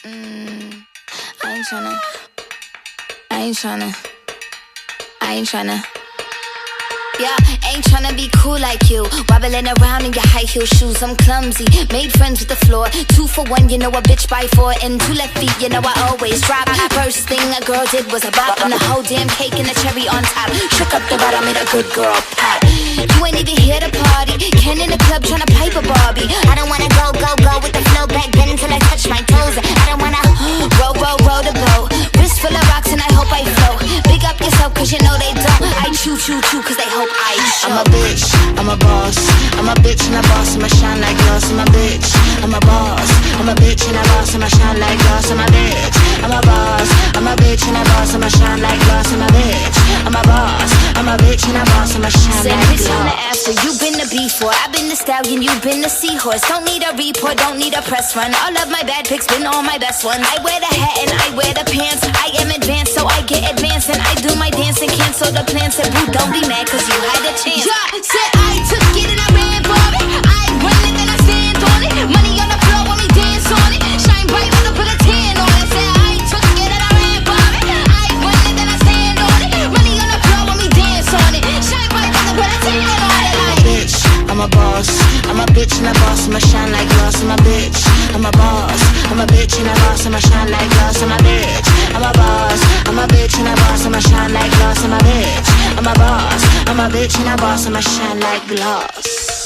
Mm, I ain't tryna. I ain't tryna. I ain't tryna. Yeah, ain't tryna be cool like you. Wobbling around in your high heel shoes, I'm clumsy. Made friends with the floor. 2 for 1, you know a bitch by 4. And 2 left feet, you know I always drop. First thing a girl did was a bop. And the whole damn cake and the cherry on top. Shook up the bottom, made a good girl pop. You ain't even here to party. Ken in the club tryna pipe a Barbie. I don't wanna go with the flow back then until I touch my toes. I don't wanna row the boat. Wrist full of rocks and I hope I float. Big up yourself cause you know they don't. I chew cause they hope I show. I'm a bitch, I'm a boss. I'm a bitch and a boss, I'ma shine like glass. I'm a bitch, I'm a boss. I'm a bitch and a boss, I'ma shine like glass. I'm a bitch, I'm a boss. I'm a bitch and a boss, I'ma shine like glass. I'm a bitch, I'm a boss. I'm a bitch and a boss, I'ma shine Send like bitch on the glass. after, you been the before. I been the stallion, you been the seahorse. Don't need a report, don't need a press run. All of my bad pics been all my best ones. I wear the hat and I wear the pants. I am advanced, so I get advanced. And I do my dance and cancel the plans. Said boo, don't be mad cause you had a chance. Yeah, said I took it and I ran for it. I run it and I stand on it. Money on the floor when we dance on it. Shine bright when I put a tan on it. Said I took it and I ran for it. I run it and I stand on it. Money on the floor when we dance on it. Shine bright when I put a tan on it. I'm a bitch, I'm a boss. I'm a bitch and a boss, I'ma shine like glass. I'm a bitch, I'm a boss. I'm a bitch and a boss, I'ma shine like glass. I'm a bitch, I'm a boss. I'm a bitch and a boss, I'ma shine like glass. I'm a bitch, I'm a boss. I'm a bitch and a boss, I'ma shine like glass.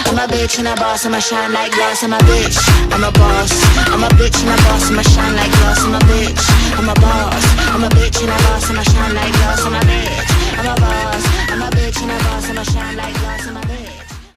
I'm a bitch and a boss, I'ma shine like glass. I'm a bitch, I'm a boss. I'm a bitch and a boss, I'ma shine like glass. I'm a bitch, I'm a boss. I'm a bitch and a boss, I'ma shine like glass. I'm a bitch, I'm a boss. I'm a bitch and a boss, I'ma shine like glass.